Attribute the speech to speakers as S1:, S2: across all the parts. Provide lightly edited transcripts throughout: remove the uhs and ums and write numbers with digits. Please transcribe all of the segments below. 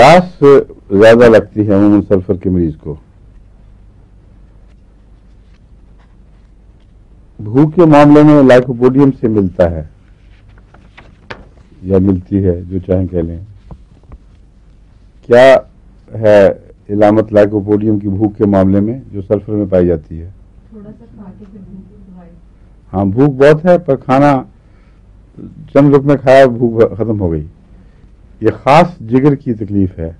S1: پیاس زیادہ لگتی ہے عموماً سلفر کے مریض کو. بھوک کے معاملے میں لائکوپوڈیم سے ملتا ہے یا ملتی ہے، جو چاہیں کہہ لیں. کیا ہے علامت لائکوپوڈیم کی بھوک کے معاملے میں جو سلفر میں پائی جاتی ہے؟
S2: تھوڑا سا کھا کے پھر بھوک بھائی.
S1: ہاں بھوک بہت ہے، پر کھانا چند لقمے کھایا بھوک ختم ہو گئی. یہ خاص جگر کی تکلیف ہے.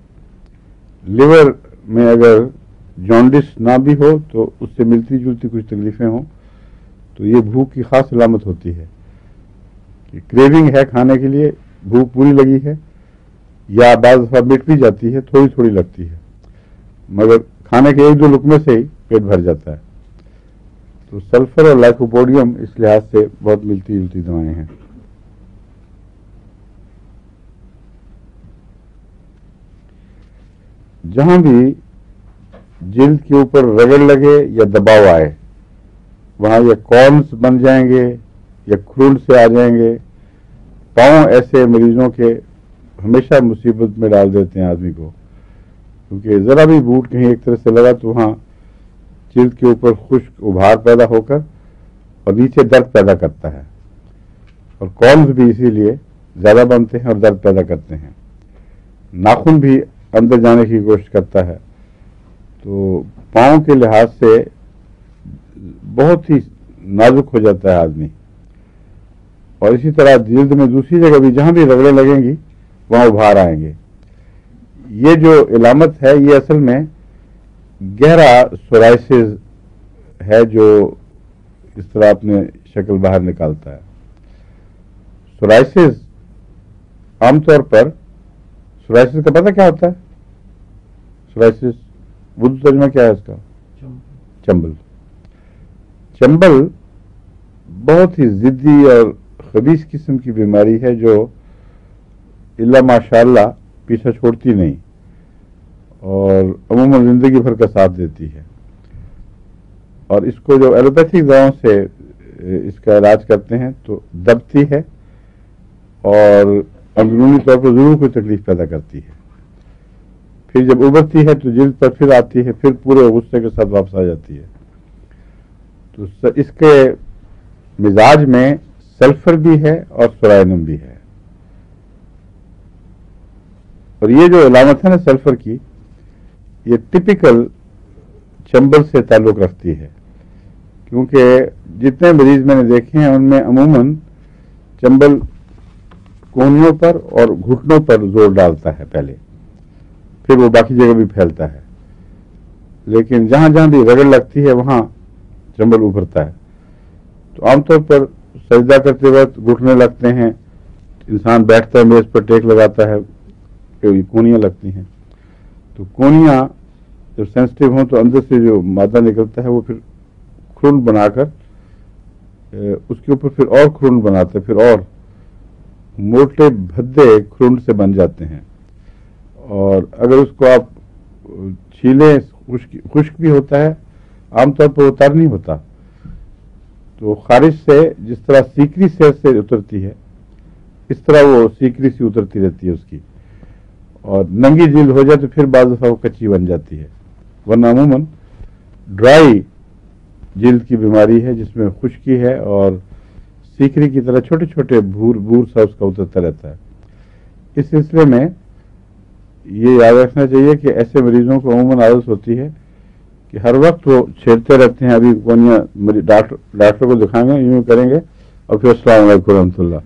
S1: لیور میں اگر جانڈس نہ بھی ہو تو اس سے ملتی جلتی کچھ تکلیفیں ہوں تو یہ بھوک کی خاص علامت ہوتی ہے کہ کریونگ ہے کھانے کے لیے، بھوک پوری لگی ہے، یا بعض دفعہ مٹ بھی جاتی ہے، تھوڑی تھوڑی لگتی ہے، مگر کھانے کے 1-2 لقمے سے ہی پیٹ بھر جاتا ہے. تو سلفر اور لائکوپوڈیم اس لحاظ سے بہت ملتی جلتی دوائیں ہیں. جہاں بھی جلد کے اوپر رگڑ لگے یا دباؤ آئے وہاں یا کارنز بن جائیں گے یا کھرونڈ سے آ جائیں گے. پاؤں ایسے مریضوں کے ہمیشہ مصیبت میں ڈال دیتے ہیں آدمی کو، کیونکہ ذرا بھی بوٹ کہیں ایک طرح سے لگا تو وہاں جلد کے اوپر خشک ابھار پیدا ہو کر اور نیچے درد پیدا کرتا ہے. اور کارنز بھی اسی لیے زیادہ بنتے ہیں اور درد پیدا کرتے ہیں. ناخن بھی اندر جانے کی کوشش کرتا ہے. تو پاؤں کے لحاظ سے بہت ہی نازک ہو جاتا ہے آدمی. اور اسی طرح جلد میں دوسری جگہ بھی جہاں بھی رگڑیں لگیں گی وہاں ابھار آئیں گے. یہ جو علامت ہے یہ اصل میں گہرا سورائسس ہے جو اس طرح اپنے شکل باہر نکالتا ہے. سورائسس عام طور پر سورائسس کا پتہ کیا ہوتا ہے؟ سورائسس اردو ترجمہ کیا ہے اس کا؟ چمبل. چمبل بہت ہی ضدی اور خبیث قسم کی بیماری ہے جو اللہ ماشاء اللہ پیچھا چھوڑتی نہیں اور عموماً زندگی بھر کا ساتھ دیتی ہے. اور اس کو جو ایلوپیتھک دواؤں سے اس کا علاج کرتے ہیں تو دبتی ہے اور اندرونی طور پر ضرور کوئی تکلیف پیدا کرتی ہے. پھر جب ابھرتی ہے تو جلد پر پھر آتی ہے، پھر پورے غصے کے ساتھ واپس آ جاتی ہے. تو اس کے مزاج میں سلفر بھی ہے اور سورائنم بھی ہے. اور یہ جو علامت ہے نا سلفر کی، یہ ٹپیکل چمبل سے تعلق رکھتی ہے، کیونکہ جتنے مریض میں نے دیکھے ہیں ان میں عموماً چمبل کونیوں پر اور گھٹنوں پر زور ڈالتا ہے پہلے، پھر وہ باقی جگہ بھی پھیلتا ہے. لیکن جہاں جہاں بھی رگڑ لگتی ہے وہاں چمبل ابھرتا ہے. تو عام طور پر سجدہ کرتے وقت گھٹنے لگتے ہیں، انسان بیٹھتا ہے میز پر ٹیک لگاتا ہے کہ کونیاں لگتی ہیں. تو کونیاں جب سینسٹیو ہوں تو اندر سے جو مادہ نکلتا ہے وہ پھر کھرونڈ بنا کر اس کے اوپر پھر اور کھرونڈ بناتے ہیں، پھر اور موٹے بھدے کھرونڈ سے بن جاتے ہیں. اور اگر اس کو آپ چھیلیں خشک بھی ہوتا ہے، عام طور پر وہ تر نہیں ہوتا، تو خارج سے جس طرح سیکری صحت سے اترتی ہے اس طرح وہ سیکری سی اترتی رہتی ہے اس کی. اور ننگی جلد ہو جائے تو پھر بعض دفعہ وہ کچی بن جاتی ہے. ورنہ عموماً ڈرائی جلد کی بیماری ہے جس میں خشکی ہے اور سیکری کی طرح چھوٹے چھوٹے بور سا اس کا اترتا رہتا ہے. اس سلسلے میں یہ یاد رکھنا چاہیے کہ ایسے مریضوں کو عموماً عادت ہوتی ہے کہ ہر وقت وہ چھیڑتے رہتے ہیں، ابھی کونیاں ڈاکٹر کو دکھائیں گے، یوں کریں گے اور پھر السلام علیکم ورحمۃ اللہ.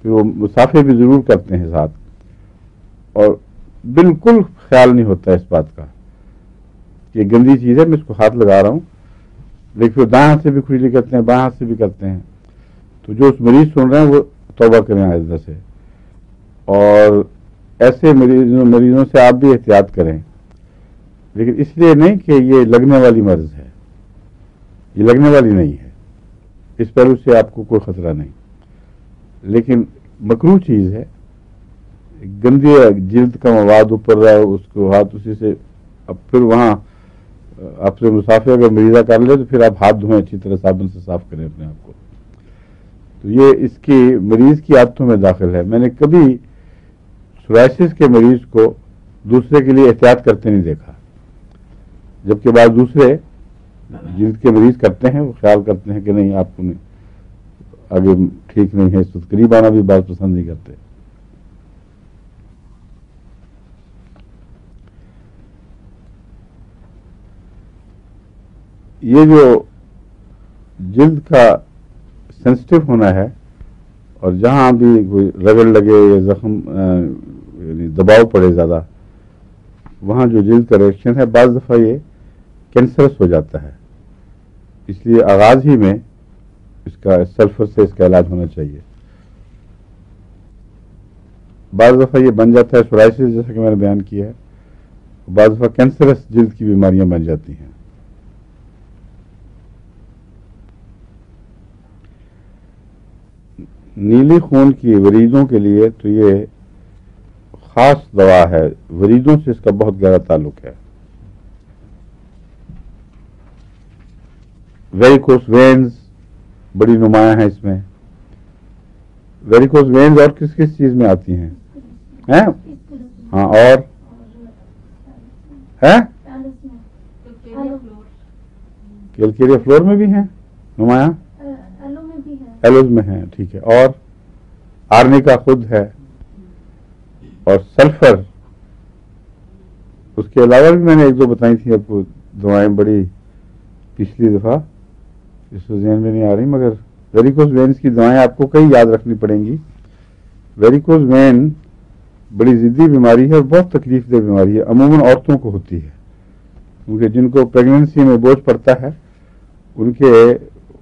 S1: پھر وہ مسافے بھی ضرور کرتے ہیں ساتھ، اور بالکل خیال نہیں ہوتا اس بات کا کہ یہ گندی چیز ہے، میں اس کو ہاتھ لگا رہا ہوں. لیکن پھر دائیں ہاتھ سے بھی کھجلی کرتے ہیں، بائیں ہاتھ سے بھی کرتے ہیں. تو جو اس مریض سن رہے ہیں وہ توبہ کریں آئندہ سے، اور ایسے مریضوں سے آپ بھی احتیاط کریں. لیکن اس لیے نہیں کہ یہ لگنے والی مرض ہے، یہ لگنے والی نہیں ہے، اس پہلو سے آپ کو کوئی خطرہ نہیں. لیکن مکروہ چیز ہے، گندی جلد کا مواد اوپر رہا اس کو ہاتھ اسی سے، اب پھر وہاں آپ سے مسافر اگر مریضہ کر لے تو پھر آپ ہاتھ دھوئیں، اچھی طرح صابن سے صاف کریں اپنے آپ کو. تو یہ اس کی مریض کی عادتوں میں داخل ہے. میں نے کبھی سورائسس کے مریض کو دوسرے کے لیے احتیاط کرتے نہیں دیکھا، جبکہ بعض دوسرے جلد کے مریض کرتے ہیں، وہ خیال کرتے ہیں کہ نہیں آپ کو آگے ٹھیک نہیں ہے، اس وقت قریب آنا بھی بعض پسند نہیں کرتے۔ یہ جو جلد کا سینسٹیو ہونا ہے، اور جہاں بھی کوئی رگڑ لگے یا زخم یعنی دباؤ پڑے زیادہ، وہاں جو جلد کا ریئیکشن ہے بعض دفعہ یہ کینسرس ہو جاتا ہے، اس لیے آغاز ہی میں اس کا سلفر سے اس کا علاج ہونا چاہیے۔ بعض دفعہ یہ بن جاتا ہے سورائسس، جیسا کہ میں نے بیان کیا ہے، بعض دفعہ کینسرس جلد کی بیماریاں بن جاتی ہیں۔ نیلی خون کی وریدوں کے لیے تو یہ خاص دوا ہے، وریدوں سے اس کا بہت گہرا تعلق ہے۔ ویریکوس وینز بڑی نمایاں ہیں اس میں۔ ویریکوس وینز اور کس کس چیز میں آتی ہیں؟ ہاں، اور کیلکیریا فلور میں بھی ہیں نمایاں، ایلوز میں ہیں، ٹھیک ہے، اور آرنیکا خود ہے، اور سلفر۔ اس کے علاوہ بھی میں نے ایک دو بتائی تھی آپ کو دوائیں بڑی پچھلی دفعہ، اس کو ذہن میں نہیں آ رہی، مگر ویریکوس وینز کی دوائیں آپ کو کئی یاد رکھنی پڑیں گی۔ ویریکوس وین بڑی ضدی بیماری ہے اور بہت تکلیف دہ بیماری ہے، عموماً عورتوں کو ہوتی ہے، کیونکہ جن کو پریگننسی میں بوجھ پڑتا ہے ان کے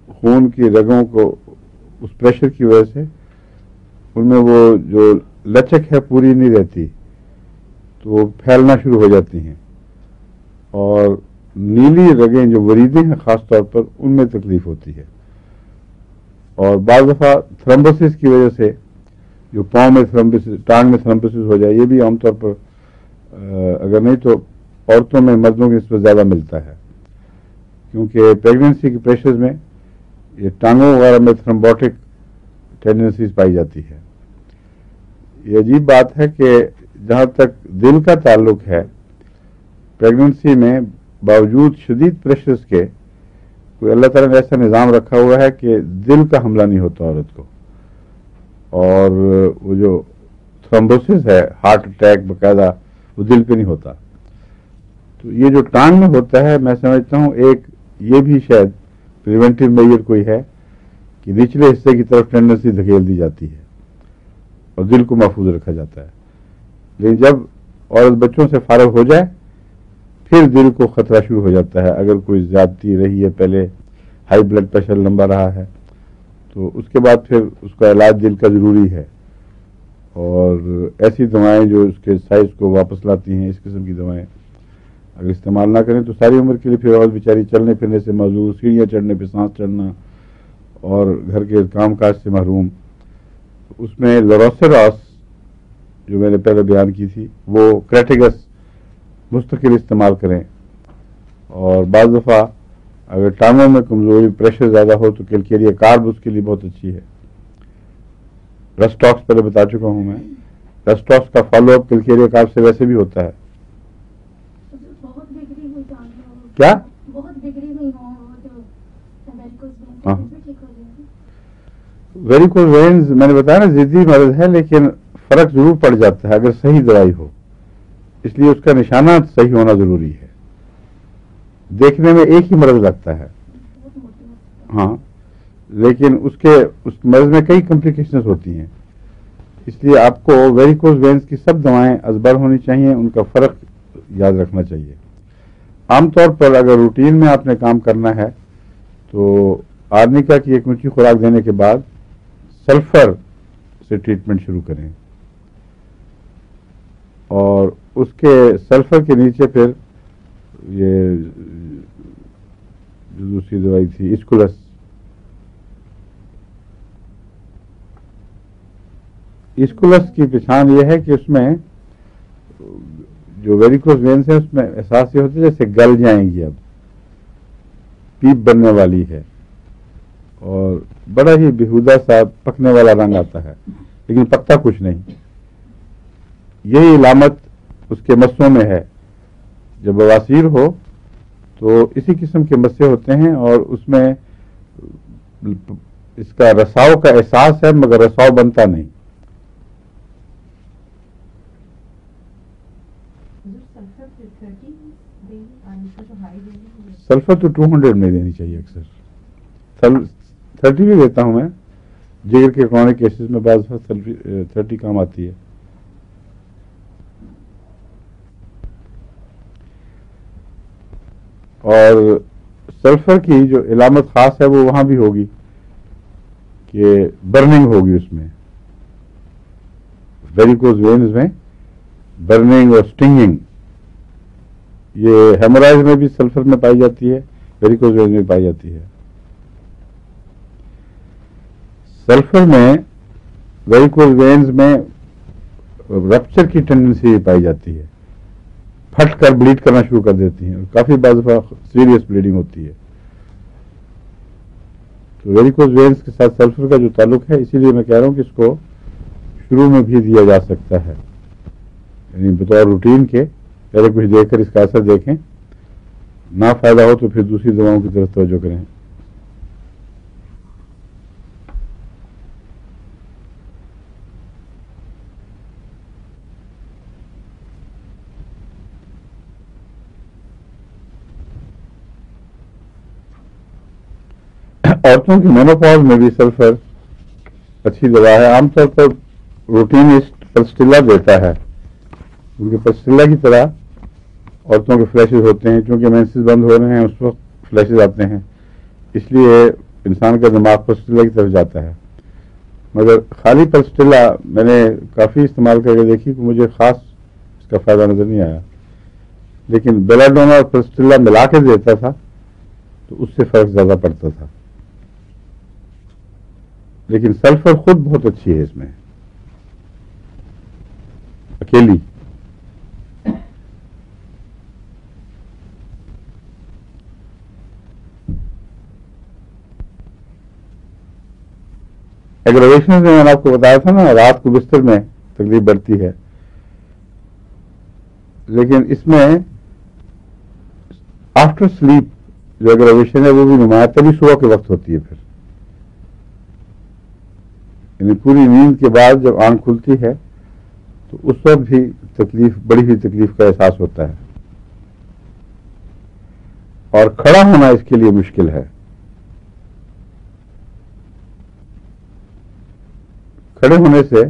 S1: خون کی رگوں کو اس پریشر کی وجہ سے ان میں وہ جو لچک ہے پوری نہیں رہتی، تو وہ پھیلنا شروع ہو جاتی ہیں، اور نیلی رگیں جو وریدیں ہیں خاص طور پر ان میں تکلیف ہوتی ہے، اور بعض دفعہ تھرمبوسس کی وجہ سے جو پاؤں میں تھرمبوسس، ٹانگ میں تھرمبوسس ہو جائے، یہ بھی عام طور پر اگر نہیں تو عورتوں میں مردوں کی نسبت زیادہ ملتا ہے، کیونکہ پریگننسی کے پریشرز میں یہ ٹانگوں وغیرہ میں تھرمبوٹک ٹینڈنسیز پائی جاتی ہے۔ یہ عجیب بات ہے کہ جہاں تک دل کا تعلق ہے، پریگننسی میں باوجود شدید پریشرز کے کوئی اللہ تعالیٰ نے ایسا نظام رکھا ہوا ہے کہ دل کا حملہ نہیں ہوتا عورت کو، اور وہ جو تھرمبوسس ہے، ہارٹ اٹیک باقاعدہ، وہ دل پہ نہیں ہوتا۔ تو یہ جو ٹانگ میں ہوتا ہے، میں سمجھتا ہوں ایک یہ بھی شاید پریونٹیو میجر کوئی ہے کہ نچلے حصے کی طرف ٹینڈنسی دھکیل دی جاتی ہے اور دل کو محفوظ رکھا جاتا ہے، لیکن جب عورت بچوں سے فارغ ہو جائے پھر دل کو خطرہ شروع ہو جاتا ہے، اگر کوئی زیادتی رہی ہے، پہلے ہائی بلڈ پریشر لمبا رہا ہے، تو اس کے بعد پھر اس کا علاج دل کا ضروری ہے، اور ایسی دوائیں جو اس کے سائز کو واپس لاتی ہیں، اس قسم کی دوائیں اگر استعمال نہ کریں تو ساری عمر کے لیے پھر عورت بیچاری چلنے پھرنے سے معذور، سیڑھیاں چڑھنے پہ سانس چڑھنا، اور گھر کے کام کاج سے محروم۔ اس میں لوروسیراس جو میں نے پہلے بیان کی تھی، وہ کریٹیگس مستقل استعمال کریں، اور بعض دفعہ اگر ٹانگوں میں کمزوری، پریشر زیادہ ہو تو کیلکیریا کارب اس کے لیے بہت اچھی ہے۔ رسٹاکس پہلے بتا چکا ہوں میں، رسٹاکس کا فالو اپ کیلکیریا کارب سے ویسے بھی ہوتا ہے۔ کیا؟ ویریکوس وینز میں نے بتایا نا ضدی مرض ہے، لیکن فرق ضرور پڑ جاتا ہے اگر صحیح دوائی ہو، اس لیے اس کا نشانہ صحیح ہونا ضروری ہے۔ دیکھنے میں ایک ہی مرض لگتا ہے، ہاں، لیکن اس مرض میں کئی کمپلیکیشنز ہوتی ہیں، اس لیے آپ کو ویریکوس وینز کی سب دوائیں ازبر ہونی چاہیے، ان کا فرق یاد رکھنا چاہیے۔ عام طور پر اگر روٹین میں آپ نے کام کرنا ہے تو آرنیکا کی ایک میٹھی خوراک دینے کے بعد سلفر سے ٹریٹمنٹ شروع کریں، اور اس کے سلفر کے نیچے پھر یہ جو دوسری دوائی تھی اسکولس، اسکولس کی پہچان یہ ہے کہ اس میں جو ویریکوس وینز ہے اس میں احساس یہ ہوتا ہے جیسے گل جائیں گی، اب پیپ بننے والی ہے، اور بڑا ہی بےہودہ سا پکنے والا رنگ آتا ہے، لیکن پکتا کچھ نہیں۔ یہی علامت اس کے مسوں میں ہے. جب بواسیر ہو تو اسی قسم کے مسے ہوتے ہیں اور اس میں اس کا رساؤ کا احساس ہے مگر رساؤ بنتا نہیں. سلفر تو 200 میں دینی چاہیے اکثر. 30 بھی دیتا ہوں میں جگر کے کرونک کیسز میں، بعض 30 کام آتی ہے. اور سلفر کی جو علامت خاص ہے وہ وہاں بھی ہوگی کہ برننگ ہوگی اس میں، ویریکوز وینز میں برننگ اور سٹنگنگ. یہ ہیمورائڈ میں بھی سلفر میں پائی جاتی ہے، ویریکوز وینز میں پائی جاتی ہے. سلفر میں ویریکوز وینز میں رپچر کی ٹینڈنسی پائی جاتی ہے، پھٹ کر بلیڈ کرنا شروع کر دیتی ہیں اور کافی بعض دفعہ سیریس بلیڈنگ ہوتی ہے. تو ویریکوز وینز کے ساتھ سلفر کا جو تعلق ہے، اسی لیے میں کہہ رہا ہوں کہ اس کو شروع میں بھی دیا جا سکتا ہے، یعنی بطور روٹین کے پہلے کچھ دیکھ کر اس کا اثر دیکھیں، نہ فائدہ ہو تو پھر دوسری دواؤں کی طرف توجہ کریں. عورتوں کی مینوپاز میں بھی سلفر اچھی دوا ہے. عام طور پر روٹینسٹ پلسٹیلا دیتا ہے، کیونکہ پلسٹیلا کی طرح عورتوں کے فلیشز ہوتے ہیں. چونکہ مینسز بند ہو رہے ہیں اس وقت فلیشز آتے ہیں، اس لیے انسان کا دماغ پلسٹیلا کی طرف جاتا ہے. مگر خالی پلسٹیلا میں نے کافی استعمال کر کے دیکھی کہ مجھے خاص اس کا فائدہ نظر نہیں آیا. لیکن بیلاڈونا اور پلسٹیلا ملا کے دیتا تھا تو اس سے فرق زیادہ پڑتا تھا. لیکن سلفر خود بہت اچھی ہے اس میں اکیلی. ایگریویشن میں نے آپ کو بتایا تھا نا، رات کو بستر میں تکلیف بڑھتی ہے، لیکن اس میں آفٹر سلیپ جو ایگریویشن ہے وہ بھی نمایاں تبھی صبح کے وقت ہوتی ہے. پھر یعنی پوری نیند کے بعد جب آنکھ کھلتی ہے تو اس وقت بھی تکلیف، بڑی ہوئی تکلیف کا احساس ہوتا ہے. اور کھڑا ہونا اس کے لیے مشکل ہے. کھڑے ہونے سے،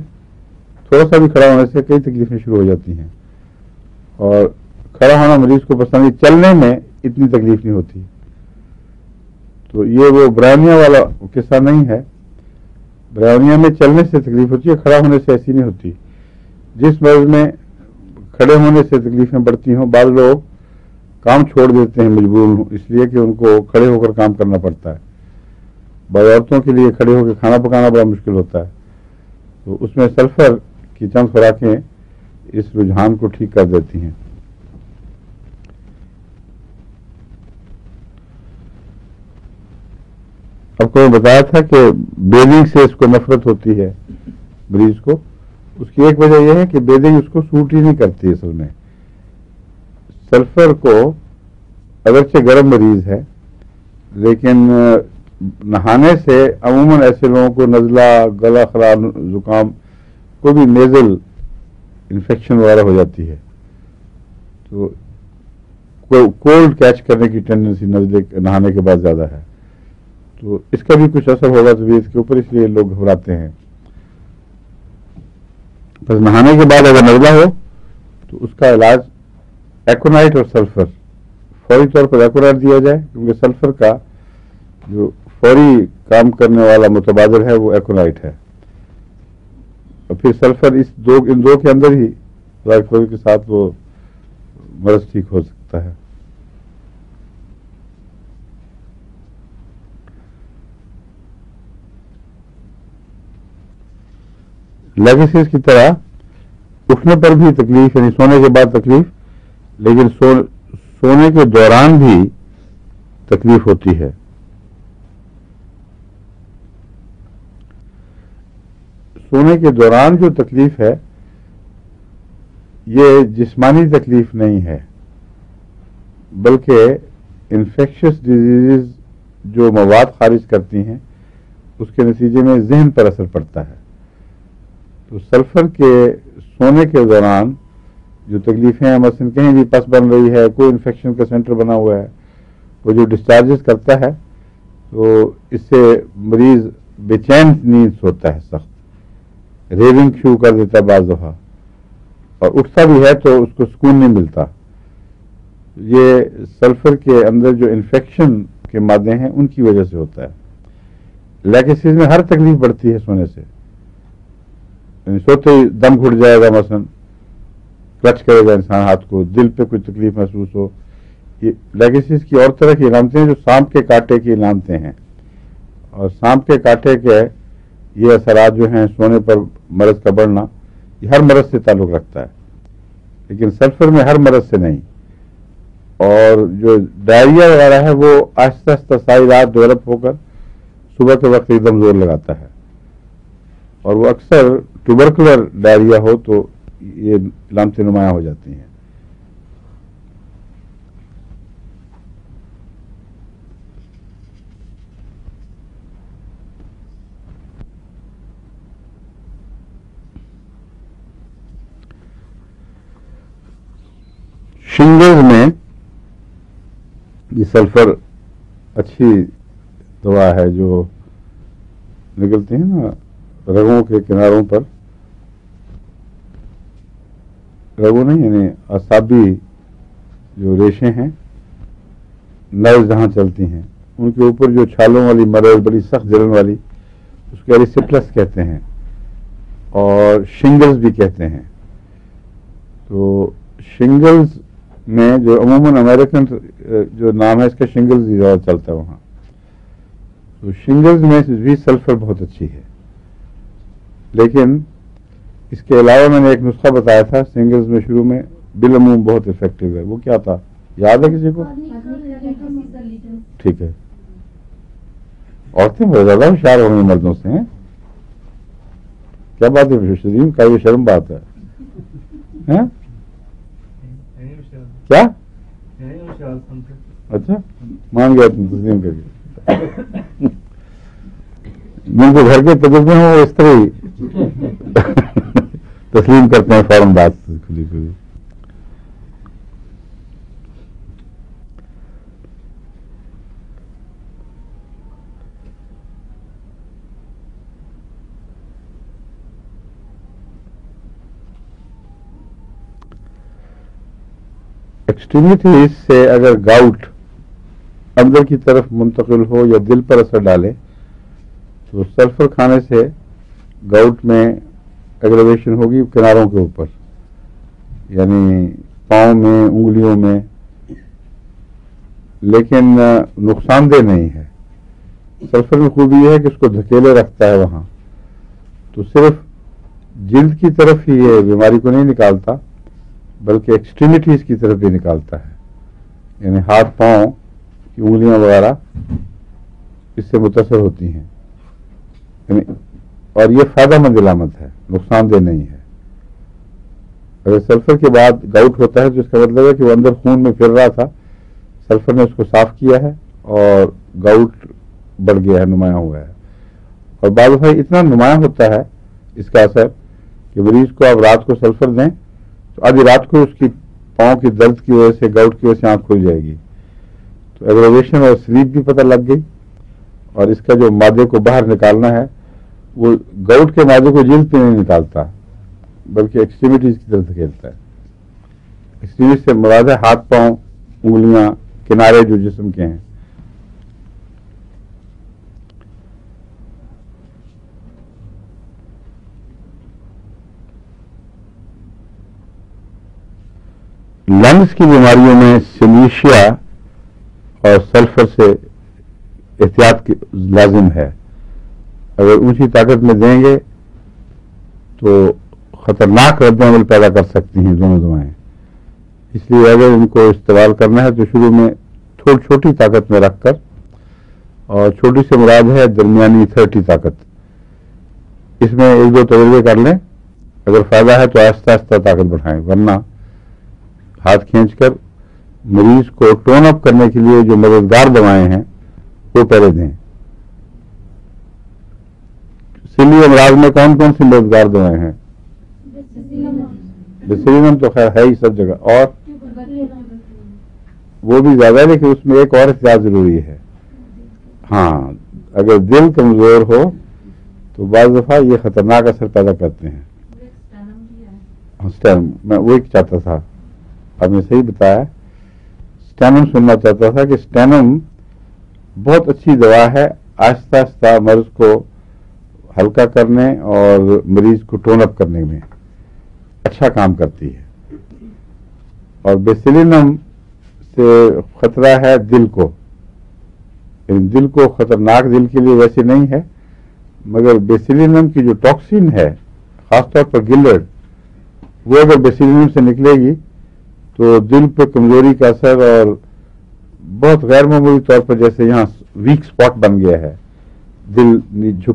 S1: تھوڑا سا بھی کھڑا ہونے سے کئی تکلیفیں شروع ہو جاتی ہیں، اور کھڑا ہونا مریض کو پسند نہیں. چلنے میں اتنی تکلیف نہیں ہوتی. تو یہ وہ برائنیا والا قصہ نہیں ہے. برائنیا میں چلنے سے تکلیف ہوتی ہے، کھڑا ہونے سے ایسی نہیں ہوتی. جس مرض میں کھڑے ہونے سے تکلیفیں بڑھتی ہوں، بعض لوگ کام چھوڑ دیتے ہیں مجبور، اس لیے کہ ان کو کھڑے ہو کر کام کرنا پڑتا ہے. بعض عورتوں کے لیے کھڑے ہو کے کھانا پکانا بڑا مشکل ہوتا ہے. تو اس میں سلفر کی چند خوراکیں اس رجحان کو ٹھیک کر دیتی ہیں. آپ کو میں بتایا تھا کہ بیدنگ سے اس کو نفرت ہوتی ہے مریض کو. اس کی ایک وجہ یہ ہے کہ بیدنگ اس کو سوٹ ہی نہیں کرتی. اصل میں سلفر کو اگرچہ گرم مریض ہے، لیکن نہانے سے عموماً ایسے لوگوں کو نزلہ، گلا خراب، زکام، کوئی بھی نیزل انفیکشن وغیرہ ہو جاتی ہے. تو کولڈ کیچ کرنے کی ٹینڈنسی نزلے نہانے کے بعد زیادہ ہے. تو اس کا بھی کچھ اثر ہوگا طبیعت کے اوپر، اس لیے لوگ گھبراتے ہیں. بس نہانے کے بعد اگر نزلہ ہو تو اس کا علاج ایکونائٹ اور سلفر، فوری طور پر ایکونائٹ دیا جائے، کیونکہ سلفر کا جو فوری کام کرنے والا متبادل ہے وہ ایکونائٹ ہے. اور پھر سلفر ان دو کے اندر ہی رائفل کے ساتھ وہ مرض ٹھیک ہو سکتا ہے. لیگیسیز کی طرح اٹھنے پر بھی تکلیف، یعنی سونے کے بعد تکلیف، لیکن سونے کے دوران بھی تکلیف ہوتی ہے. سونے کے دوران جو تکلیف ہے یہ جسمانی تکلیف نہیں ہے بلکہ انفیکشس ڈیزیز جو مواد خارج کرتی ہیں اس کے نتیجے میں ذہن پر اثر پڑتا ہے. تو سلفر کے سونے کے دوران جو تکلیفیں ہیں، مثلا کہیں بھی پس بن رہی ہے، کوئی انفیکشن کا سینٹر بنا ہوا ہے، وہ جو ڈسچارجز کرتا ہے تو اس سے مریض بے چین نیند سوتا ہے، سخت ریونگ شروع کر دیتا ہے بعض دفعہ، اور اٹھتا بھی ہے تو اس کو سکون نہیں ملتا. یہ سلفر کے اندر جو انفیکشن کے مادے ہیں ان کی وجہ سے ہوتا ہے. لیکسس میں ہر تکلیف بڑھتی ہے سونے سے، یعنی سوتے ہی دم گھٹ جائے گا، مثلا کلچ کرے گا انسان ہاتھ کو، دل پہ کوئی تکلیف محسوس ہو. یہ لیگسس کی اور طرح کی علامتیں ہیں جو سانپ کے کاٹے کی علامتیں ہیں، اور سانپ کے کاٹے کے یہ اثرات جو ہیں سونے پر مرض کا بڑھنا، یہ ہر مرض سے تعلق رکھتا ہے، لیکن سلفر میں ہر مرض سے نہیں. اور جو ڈائریا وغیرہ ہے وہ آہستہ آہستہ ساری رات ڈیولپ ہو کر صبح کے وقت ایک دم زور لگاتا ہے، اور وہ اکثر ٹوبرکولر ڈائریا ہو تو یہ علامتیں نمایاں ہو جاتی ہیں. شنگلز میں یہ سلفر اچھی دوا ہے، جو نکلتی ہیں نا رگوں کے کناروں پر، رگوں نہیں یعنی اعصابی جو ریشیں ہیں، نرو جہاں چلتی ہیں ان کے اوپر جو چھالوں والی مرض بڑی سخت جلن والی، اس کو ایریسیپلس کہتے ہیں اور شنگلز بھی کہتے ہیں. تو شنگلز میں جو عموماً امریکن جو نام ہے اس کا شنگلز ہی زیادہ چلتا ہے وہاں. تو شنگلز میں بھی سلفر بہت اچھی ہے، لیکن اس کے علاوہ میں نے ایک نسخہ بتایا تھا شنگلز میں شروع میں بالعموم بہت افیکٹو ہے. وہ کیا تھا یاد ہے کسی کو؟ ٹھیک ہے، عورتیں بہت زیادہ ہوشیار ہو گئی مردوں سے ہیں. کیا بات ہے شریم کا، یہ شرم بات ہے. کیا اچھا مان گیا تم تسلیم کر کے. جن کو گھر کے تجربے ہیں وہ اس طرح ہی تسلیم کرتے ہیں فوراً بات کھلی کھلی. ایکسٹریمیٹیز سے اگر گاؤٹ اندر کی طرف منتقل ہو یا دل پر اثر ڈالے تو سلفر کھانے سے گاؤٹ میں ایگریویشن ہوگی کناروں کے اوپر، یعنی پاؤں میں، انگلیوں میں، لیکن نقصان دہ نہیں ہے. سلفر میں خوبی یہ ہے کہ اس کو دھکیلے رکھتا ہے وہاں، تو صرف جلد کی طرف ہی یہ بیماری کو نہیں نکالتا بلکہ ایکسٹریمیٹیز کی طرف بھی نکالتا ہے، یعنی ہاتھ پاؤں کی انگلیاں وغیرہ اس سے متاثر ہوتی ہیں، یعنی اور یہ فائدہ مند علامت ہے، نقصان دہ نہیں ہے. اگر سلفر کے بعد گاؤٹ ہوتا ہے تو اس کا مطلب ہے کہ وہ اندر خون میں پھر رہا تھا، سلفر نے اس کو صاف کیا ہے اور گاؤٹ بڑھ گیا ہے، نمایاں ہوا ہے. اور بعض دفعہ اتنا نمایاں ہوتا ہے اس کا اثر کہ مریض کو آپ رات کو سلفر دیں تو آدھی رات کو اس کی پاؤں کی درد کی وجہ سے، گاؤٹ کی وجہ سے آنکھ کھل جائے گی. تو ایگریویشن اور سلیپ بھی پتہ لگ گئی، اور اس کا جو مادے کو باہر نکالنا ہے وہ گاؤٹ کے مادے کو جلد پہ نہیں نکالتا بلکہ ایکسٹریمیٹیز کی طرف دھکیلتا ہے. ایکسٹریمیٹیز سے مراد ہے ہاتھ پاؤں، انگلیاں، کنارے جو جسم کے ہیں. لنگس کی بیماریوں میں سینیشیا اور سلفر سے احتیاط لازم ہے. اگر اونچی طاقت میں دیں گے تو خطرناک رد عمل پیدا کر سکتی ہیں دونوں دوائیں. اس لیے اگر ان کو استعمال کرنا ہے تو شروع میں تھوڑی چھوٹی طاقت میں رکھ کر، اور چھوٹی سے مراد ہے درمیانی 30 طاقت، اس میں ایک دو تجربے کر لیں اگر فائدہ ہے تو آہستہ آہستہ طاقت بڑھائیں، ورنہ ہاتھ کھینچ کر مریض کو ٹون اپ کرنے کے لیے جو مددگار دوائیں ہیں وہ پہلے دیں. سیلی امراض میں کون کون سی مددگار دوائیں ہیں؟ بیسیلینم تو خیر ہے ہی سب جگہ، اور وہ بھی زیادہ ہے، لیکن اس میں ایک اور احتیاط ضروری ہے. ہاں، اگر دل کمزور ہو تو بعض دفعہ یہ خطرناک اثر پیدا کرتے ہیں. اسٹینم میں وہ ایک چاہتا تھا، آپ نے صحیح بتایا، اسٹینم سننا چاہتا تھا کہ اسٹینم بہت اچھی دوا ہے، آہستہ آہستہ مرض کو ہلکا کرنے اور مریض کو ٹون اپ کرنے میں اچھا کام کرتی ہے. اور بیسیلینم سے خطرہ ہے دل کو، دل کو خطرناک دل کے لیے ویسے نہیں ہے، مگر بیسیلینم کی جو ٹاکسین ہے خاص طور پر گلرڈ، وہ اگر بیسیلینم سے نکلے گی تو دل پر کمزوری کا اثر اور بہت غیر معمولی طور پر جیسے یہاں ویک سپاٹ بن گیا ہے، دل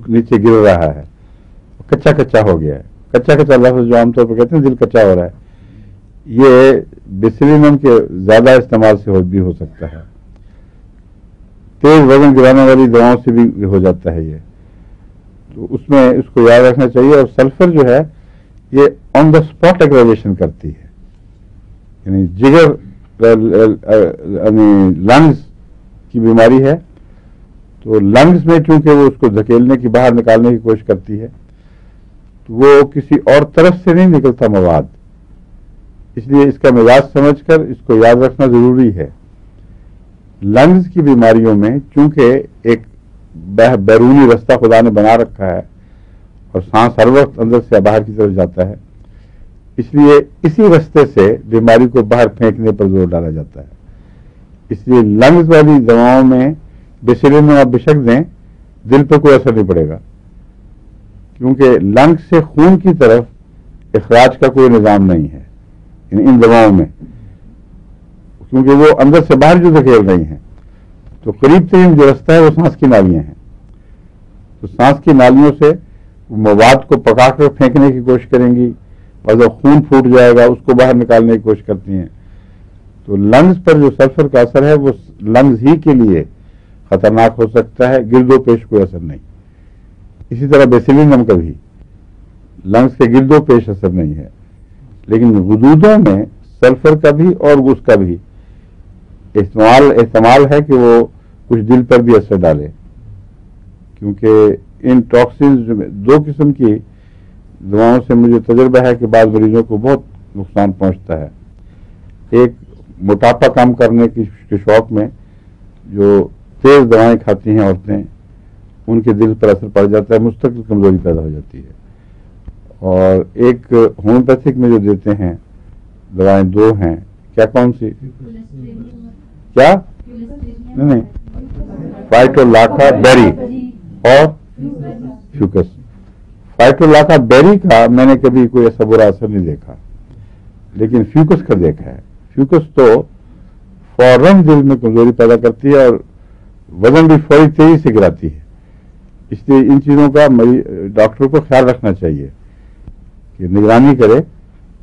S1: نیچے گر رہا ہے، کچا کچا ہو گیا ہے. کچا کچا لفظ جو عام طور پر کہتے ہیں دل کچا ہو رہا ہے، یہ بیسیلینم کے زیادہ استعمال سے بھی ہو سکتا ہے. تیز وزن گرانے والی دواؤں سے بھی ہو جاتا ہے یہ، تو اس میں اس کو یاد رکھنا چاہیے. اور سلفر جو ہے یہ آن دا اسپاٹ ایگریویشن کرتی ہے، یعنی جگر یعنی لنگز کی بیماری ہے تو لنگز میں چونکہ وہ اس کو دھکیلنے کی باہر نکالنے کی کوشش کرتی ہے تو وہ کسی اور طرف سے نہیں نکلتا مواد، اس لیے اس کا مزاج سمجھ کر اس کو یاد رکھنا ضروری ہے. لنگز کی بیماریوں میں چونکہ ایک بیرونی رستہ خدا نے بنا رکھا ہے اور سانس ہر وقت اندر سے باہر کی طرف جاتا ہے، اس لیے اسی رستے سے بیماری کو باہر پھینکنے پر زور ڈالا جاتا ہے. اس لیے لنگز والی دواؤں میں بیسیلینم آپ بے شک دیں، دل پہ کوئی اثر نہیں پڑے گا، کیونکہ لنگ سے خون کی طرف اخراج کا کوئی نظام نہیں ہے ان دواؤں میں، کیونکہ وہ اندر سے باہر جو دھکیل رہی ہیں. تو قریب ترین جو رستہ ہے وہ سانس کی نالیاں ہیں، تو سانس کی نالیوں سے مواد کو پکا کر پھینکنے کی کوشش کریں گی اور جب خون پھوٹ جائے گا اس کو باہر نکالنے کی کوشش کرتی ہیں. تو لنگز پر جو سلفر کا اثر ہے وہ لنگز ہی کے لیے خطرناک ہو سکتا ہے، گرد و پیش کوئی اثر نہیں. اسی طرح بیسیلینم کا بھی لنگز کے گرد و پیش اثر نہیں ہے، لیکن غدودوں میں سلفر کا بھی اور اس کا بھی احتمال ہے کہ وہ کچھ دل پر بھی اثر ڈالے، کیونکہ ان ٹاکسینز دو قسم کی دواؤں سے مجھے تجربہ ہے کہ بعض مریضوں کو بہت نقصان پہنچتا ہے. ایک موٹاپا کم کرنے کے شوق میں جو تیز دوائیں کھاتی ہیں عورتیں، ان کے دل پر اثر پڑ جاتا ہے، مستقل کمزوری پیدا ہو جاتی ہے. اور ایک ہومیوپیتھک میں جو دیتے ہیں دوائیں دو ہیں، کیا کون سی؟ کیا نہیں، فائٹولاکا بیری اور فیوکس. فائٹولاکا بیری کا میں نے کبھی کوئی ایسا برا اثر نہیں دیکھا، لیکن فیوکس کا دیکھا ہے. فیوکس تو فوراً دل میں کمزوری پیدا کرتی ہے اور وزن بھی فوری تیزی سے گراتی ہے. اس لیے ان چیزوں کا ڈاکٹر کو خیال رکھنا چاہیے کہ نگرانی کرے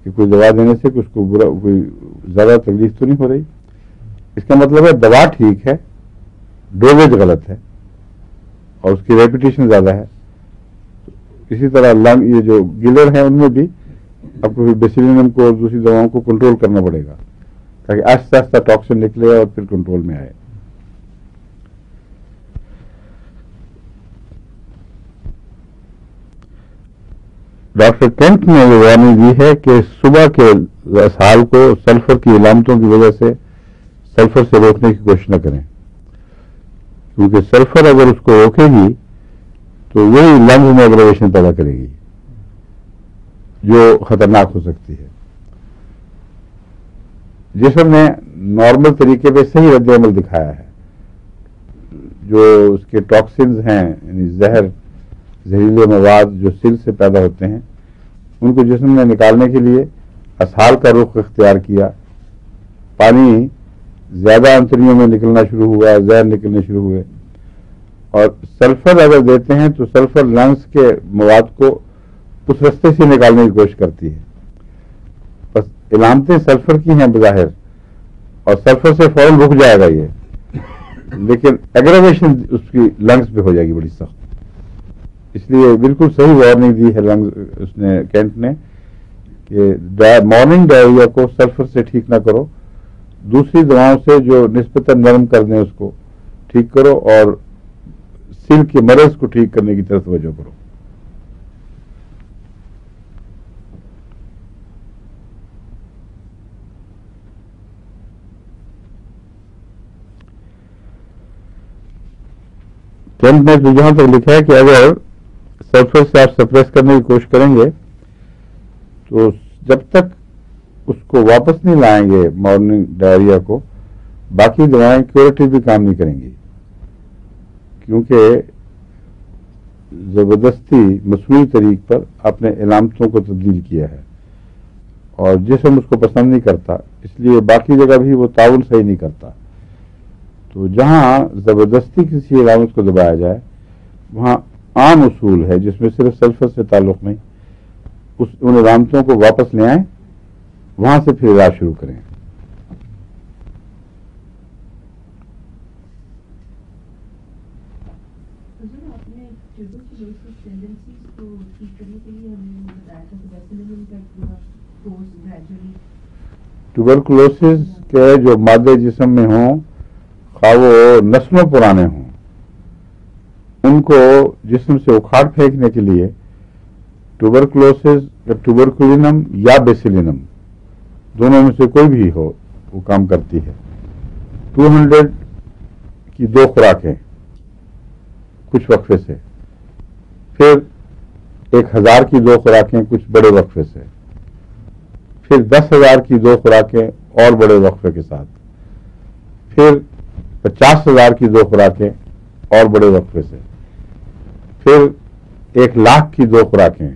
S1: کہ کوئی دوا دینے سے اس کو کوئی زیادہ تکلیف تو نہیں ہو رہی. اس کا مطلب ہے دوا ٹھیک ہے، ڈوزیج غلط ہے اور اس کی ریپیٹیشن زیادہ ہے. اسی طرح یہ جو گلر ہیں ان میں بھی آپ کو بیسیلینم کو اور دوسری دواؤں کو کنٹرول کرنا پڑے گا تاکہ آہستہ آہستہ ٹاکسن نکلے اور پھر کنٹرول میں آئے. ڈاکٹر کینٹ نے یہ وارننگ دی ہے کہ صبح کے اسحال کو سلفر کی علامتوں کی وجہ سے سلفر سے روکنے کی کوشش نہ کریں، کیونکہ سلفر اگر اس کو روکے گی تو وہی لنگز میں ایگریویشن پیدا کرے گی جو خطرناک ہو سکتی ہے. جسم نے نارمل طریقے پہ صحیح رد عمل دکھایا ہے. جو اس کے ٹاکسنز ہیں یعنی زہریلے مواد جو سل سے پیدا ہوتے ہیں ان کو جسم نے نکالنے کے لیے اسحال کا رخ اختیار کیا. پانی زیادہ انتڑیوں میں نکلنا شروع ہوا، زہر نکلنے شروع ہوئے. اور سلفر اگر دیتے ہیں تو سلفر لنگز کے مواد کو اس رستے سے نکالنے کی کوشش کرتی ہے. بس علامتیں سلفر کی ہیں بظاہر, اور سلفر سے فوراً رک جائے گا یہ, لیکن ایگراویشن اس کی لنگس پہ ہو جائے گی بڑی سخت. اس لیے بالکل صحیح وارننگ دی ہے لنگس اس نے, کینٹ نے, کہ مارننگ ڈائریا کو سلفر سے ٹھیک نہ کرو, دوسری دواؤں سے جو نسبتاً نرم کر دیں اس کو ٹھیک کرو, اور سل کے مرض کو ٹھیک کرنے کی طرف توجہ کرو. کینٹ نے جہاں تک لکھا ہے کہ اگر سلفر سے آپ سپریس کرنے کی کوشش کریں گے تو جب تک اس کو واپس نہیں لائیں گے مارننگ ڈائریا کو, باقی دوائیں کیوریٹو بھی کام نہیں کریں گی, کیونکہ زبردستی مصنوعی طریق پر آپ نے علامتوں کو تبدیل کیا ہے, اور جسم اس کو پسند نہیں کرتا, اس لیے باقی جگہ بھی وہ تعاون صحیح نہیں کرتا. تو جہاں زبردستی کسی علامت کو دبایا جائے وہاں عام اصول ہے جس میں صرف سلفر سے تعلق نہیں, ان علامتوں کو واپس لے آئیں, وہاں سے پھر علاج شروع کریں.
S2: آپ نے ٹیوبرکلوسس ٹینڈنسیز کو ٹھیک کرنے کے لیے ہمیں بتایا تھا کہ ویسلین کا پورا کورس گریجولی.
S1: ٹیوبرکلوسس کے جو مادے جسم میں ہوں, خواہ وہ نسلوں پرانے ہوں, ان کو جسم سے اکھاڑ پھینکنے کے لیے ٹیوبرکلوسس یا ٹیوبرکولینم یا بیسیلینم دونوں میں سے کوئی بھی ہو وہ کام کرتی ہے. 200 کی 2 خوراکیں کچھ وقفے سے, پھر 1000 کی 2 خوراکیں کچھ بڑے وقفے سے, پھر 10,000 کی 2 خوراکیں اور بڑے وقفے کے ساتھ, پھر 50,000 کی 2 خوراکیں اور بڑے وقفے سے, پھر 1,00,000 کی 2 خوراکیں.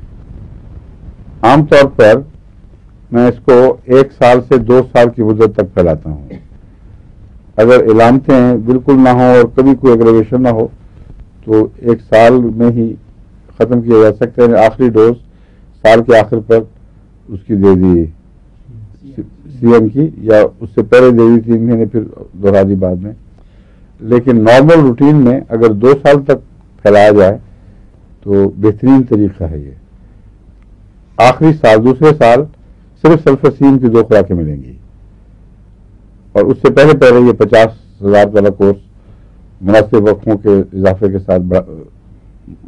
S1: عام طور پر میں اس کو 1 سال سے 2 سال کی مدت تک پھیلاتا ہوں. اگر علامتیں بالکل نہ ہوں اور کبھی کوئی ایگریویشن نہ ہو تو 1 سال میں ہی ختم کیا جا سکتا ہے. آخری ڈوز سال کے آخر پر اس کی دے دی سی ایم کی, یا اس سے پہلے دے دی 3 مہینے پھر دوہرا دی بعد میں. لیکن نارمل روٹین میں اگر 2 سال تک پھیلایا جائے تو بہترین طریقہ ہے یہ. آخری سال, دوسرے سال صرف سلفاسین کی 2 خوراکیں ملیں گی, اور اس سے پہلے یہ 50,000 والا کورس مناسب وقفوں کے اضافے کے ساتھ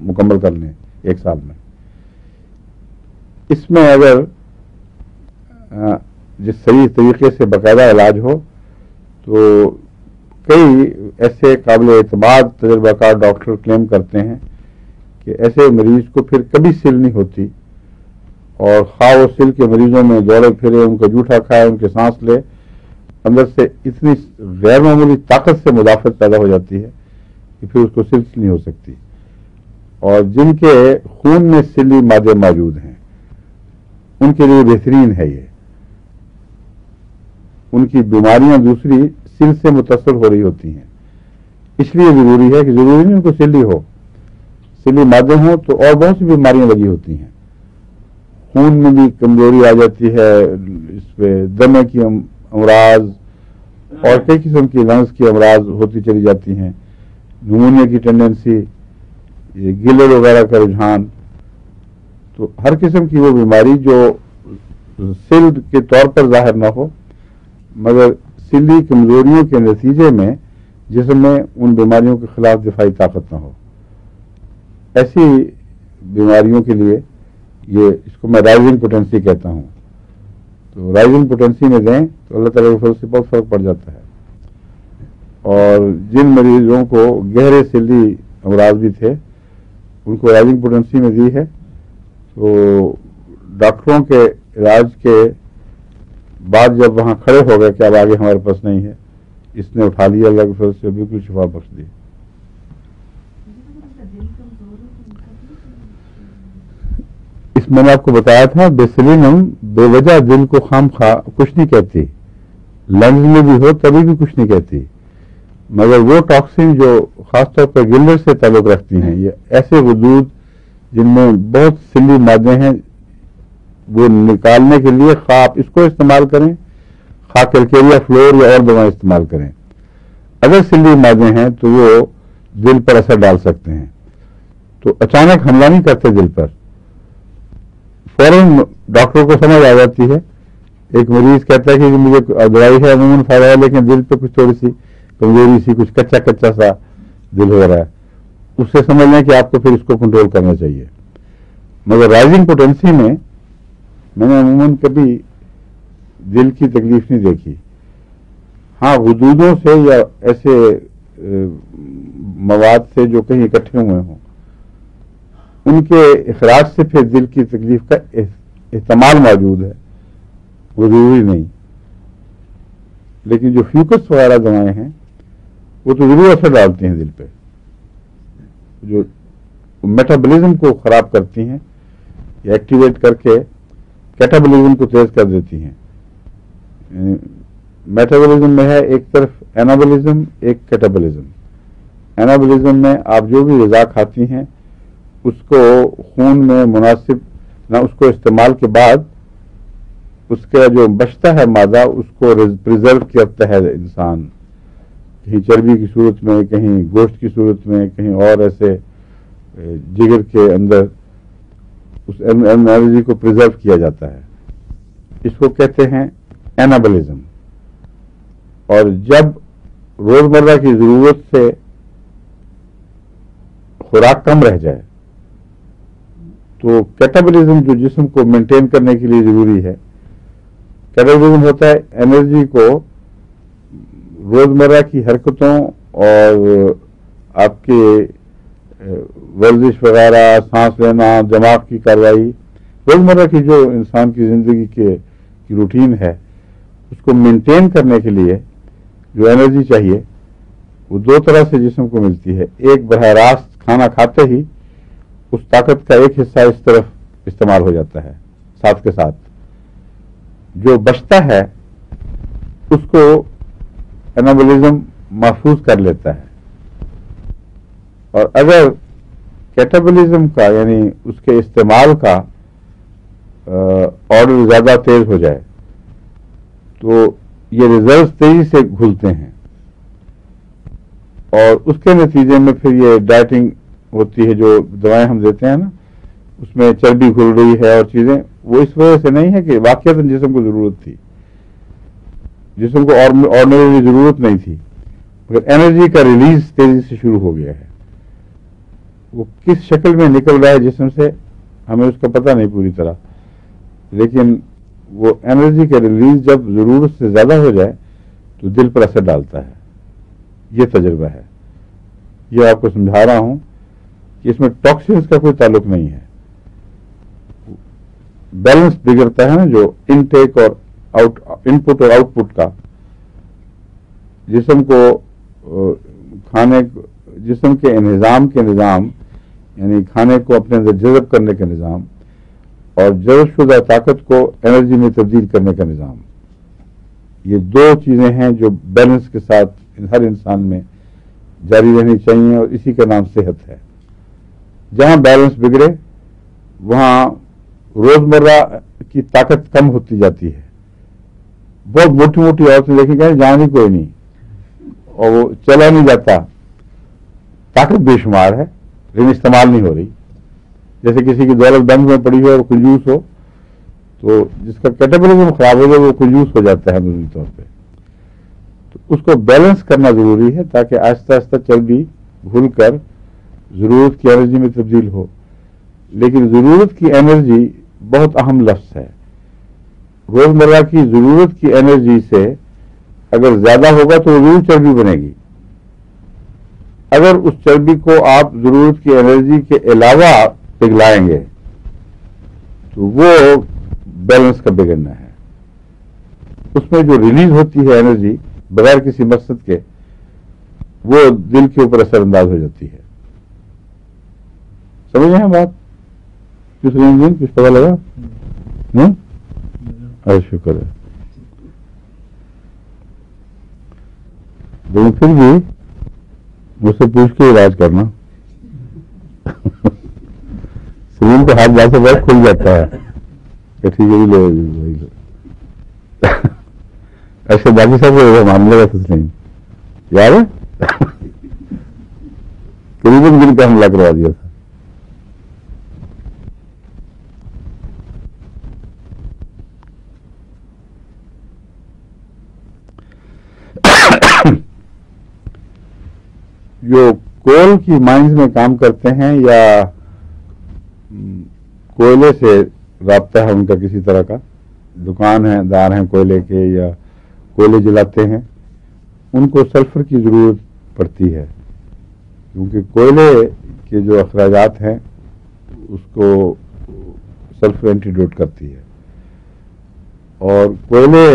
S1: مکمل کر لیں 1 سال میں. اس میں اگر جس صحیح طریقے سے باقاعدہ علاج ہو تو کئی ایسے قابل اعتماد تجربہ کار ڈاکٹر کلیم کرتے ہیں کہ ایسے مریض کو پھر کبھی سل نہیں ہوتی, اور خواہ وہ سل کے مریضوں میں دوڑے پھرے, ان کا جوٹا کھائے, ان کے سانس لے, اندر سے اتنی غیر معمولی طاقت سے مدافعت پیدا ہو جاتی ہے کہ پھر اس کو سل نہیں ہو سکتی. اور جن کے خون میں سلی مادے موجود ہیں ان کے لیے بہترین ہے یہ. ان کی بیماریاں دوسری سل سے متاثر ہو رہی ہوتی ہیں, اس لیے ضروری ہے کہ ضروری نہیں ان کو سلی ہو, سلی مادے ہوں تو اور بہت سی بیماریاں لگی ہوتی ہیں. خون میں بھی کمزوری آ جاتی ہے, اس پہ دمے کی امراض اور کئی قسم کی لنگس کی امراض ہوتی چلی جاتی ہیں, نمونیا کی ٹینڈنسی, یہ گلر وغیرہ کا رجحان. تو ہر قسم کی وہ بیماری جو سل کے طور پر ظاہر نہ ہو مگر سلی کمزوریوں کے نتیجے میں جسم میں ان بیماریوں کے خلاف دفاعی طاقت نہ ہو, ایسی بیماریوں کے لیے یہ اس کو میں رائزنگ پوٹینسی کہتا ہوں. تو رائزنگ پوٹینسی میں دیں تو اللہ تعالیٰ کے فضل سے بہت فرق پڑ جاتا ہے. اور جن مریضوں کو گہرے سلی امراض بھی تھے ان کو رائزنگ پوٹینسی میں دی ہے تو ڈاکٹروں کے علاج کے بعد جب وہاں کھڑے ہو گئے کہ اب آگے ہمارے پاس نہیں ہے, اس نے اٹھا لیا اللہ کے فضل سے, بالکل شفا بخش دی. اس میں نے آپ کو بتایا تھا بیسیلینم بے وجہ دل کو خام خواہ کچھ نہیں کہتی, لنگز میں بھی ہو تبھی بھی کچھ نہیں کہتی, مگر وہ ٹاکسن جو خاص طور پر گلر سے تعلق رکھتی ہیں, یہ ایسے وجود جن میں بہت سلی مادے ہیں، وہ نکالنے کے لیے خواہ آپ اس کو استعمال کریں، خواہ کیلکیریا فلور یا اور دوائیں استعمال کریں، اگر سلی مادے ہیں تو وہ دل پر اثر ڈال سکتے ہیں. تو اچانک حملہ نہیں کرتے دل پر، فوراً ڈاکٹر کو سمجھ آ جاتی ہے. ایک مریض کہتا ہے کہ مجھے دوائی ہے عموماً فائدہ ہے، لیکن دل پہ کچھ تھوڑی سی کمزوری سی، کچھ کچا کچا سا دل ہو رہا ہے، اس سے سمجھ لیں کہ آپ کو پھر اس کو کنٹرول کرنا چاہیے. مگر رائزنگ پوٹینسی میں نے عموماً کبھی دل کی تکلیف نہیں دیکھی. ہاں غدودوں سے یا ایسے مواد سے جو کہیں اکٹھے ہوئے ہوں، ان کے اخراج سے پھر دل کی تکلیف کا احتمال موجود ہے، وہ ضروری نہیں. لیکن جو فیوکس وغیرہ دوائیں ہیں وہ تو ضرور اثر ڈالتی ہیں دل پہ، جو میٹابولزم کو خراب کرتی ہیں یا ایکٹیویٹ کر کے کیٹابولزم کو تیز کر دیتی ہیں. میٹابولزم میں ہے ایک طرف اینابولزم، ایک کیٹابولزم. اینابولزم میں آپ جو بھی غذا کھاتی ہیں اس کو خون میں مناسب نہ، اس کو استعمال کے بعد اس کا جو بچتا ہے مادہ اس کو پریزرو کرتا ہے انسان، کہیں چربی کی صورت میں، کہیں گوشت کی صورت میں، کہیں اور ایسے جگر کے اندر اس انرجی کو پریزرو کیا جاتا ہے. اس کو کہتے ہیں اینابولزم. اور جب روزمرہ کی ضرورت سے خوراک کم رہ جائے تو کیٹابولزم جو جسم کو مینٹین کرنے کے لیے ضروری ہے، کیٹابولزم ہوتا ہے انرجی کو روزمرہ کی حرکتوں اور آپ کے ورزش وغیرہ، سانس لینا، دماغ کی کارروائی، روزمرہ کی جو انسان کی زندگی کی روٹین ہے، اس کو مینٹین کرنے کے لیے جو انرجی چاہیے وہ دو طرح سے جسم کو ملتی ہے. ایک براہ راست کھانا کھاتے ہی اس طاقت کا ایک حصہ اس طرف استعمال ہو جاتا ہے، ساتھ کے ساتھ جو بچتا ہے اس کو اینابولزم محفوظ کر لیتا ہے. اور اگر کیٹابولزم کا یعنی اس کے استعمال کا آرڈر زیادہ تیز ہو جائے تو یہ ریزرو تیزی سے گھلتے ہیں، اور اس کے نتیجے میں پھر یہ ڈائٹنگ ہوتی ہے. جو دوائیں ہم دیتے ہیں نا، اس میں چربی گھل رہی ہے اور چیزیں، وہ اس وجہ سے نہیں ہے کہ واقعتاً جسم کو ضرورت تھی، جسم کو آرڈنری ضرورت نہیں تھی، مگر انرجی کا ریلیز تیزی سے شروع ہو گیا ہے. وہ کس شکل میں نکل رہا ہے جسم سے ہمیں اس کا پتہ نہیں پوری طرح، لیکن وہ انرجی کا ریلیز جب ضرورت سے زیادہ ہو جائے تو دل پر اثر ڈالتا ہے. یہ تجربہ ہے، یہ آپ کو سمجھا رہا ہوں کہ اس میں ٹاکسنز کا کوئی تعلق نہیں ہے. بیلنس بگڑتا ہے نا، جو انٹیک اور انپٹ اور آؤٹ پٹ کا، جسم کو جسم کے انہضام کے نظام، یعنی کھانے کو اپنے اندر جذب کرنے کا نظام، اور جذب شدہ طاقت کو انرجی میں تبدیل کرنے کا نظام. یہ دو چیزیں ہیں جو بیلنس کے ساتھ ہر انسان میں جاری رہنی چاہیے، اور اسی کا نام صحت ہے. جہاں بیلنس بگڑے وہاں روزمرہ کی طاقت کم ہوتی جاتی ہے. بہت موٹی موٹی عورتیں دیکھیں گے جان ہی کوئی نہیں، اور وہ چلا نہیں جاتا، طاقت بے شمار ہے لیکن استعمال نہیں ہو رہی. جیسے کسی کی دولت بند میں پڑی ہو اور کنجوس ہو، تو جس کا کیٹابولزم خراب ہو جائے وہ کنجوس ہو جاتا ہے عمومی طور پہ. تو اس کو بیلنس کرنا ضروری ہے تاکہ آہستہ آہستہ چربی گھل کر ضرورت کی انرجی میں تبدیل ہو. لیکن ضرورت کی انرجی بہت اہم لفظ ہے. روزمرہ کی ضرورت کی انرجی سے اگر زیادہ ہوگا تو ضرور چربی بنے گی. اگر اس چربی کو آپ ضرورت کی انرجی کے علاوہ پگھلائیں گے تو وہ بیلنس کا بگڑنا ہے. اس میں جو ریلیز ہوتی ہے انرجی بغیر کسی مقصد کے، وہ دل کے اوپر اثر انداز ہو جاتی ہے. سمجھ رہے ہیں بات؟ کس رنجین کچھ پتا لگا؟ شکر ہے. لیکن پھر بھی مجھ سے پوچھ کے علاج کرنا. سلیم کو ہاتھ جا سے بہت کھل جاتا ہے کہ ٹھیک ہے لو وہی لو. ایسے باقی سب معاملے کا کچھ نہیں یار قریباً دن کا حملہ کروا دیا تھا. جو کول کی مائنز میں کام کرتے ہیں یا کوئلے سے رابطہ ہے ان کا کسی طرح کا, دکان ہے دار ہیں کوئلے کے یا کوئلے جلاتے ہیں, ان کو سلفر کی ضرورت پڑتی ہے کیونکہ کوئلے کے جو اخراجات ہیں اس کو سلفر اینٹیڈوٹ کرتی ہے. اور کوئلے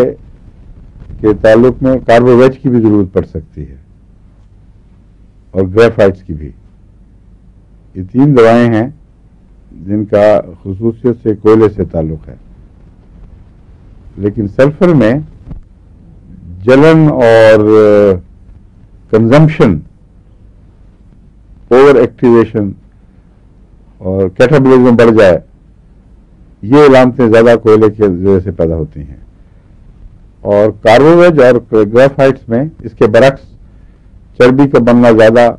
S1: کے تعلق میں کاربوویج کی بھی ضرورت پڑ سکتی ہے اور گریفائٹس کی بھی. یہ 3 دوائیں ہیں جن کا خصوصیت سے کوئلے سے تعلق ہے. لیکن سلفر میں جلن اور کنزمپشن, اوور ایکٹیویشن اور کیٹابولزم بڑھ جائے, یہ علامتیں زیادہ کوئلے کے ذریعے سے پیدا ہوتی ہیں. اور کاربوویج اور گریفائٹس میں اس کے برعکس چربی کا بننا زیادہ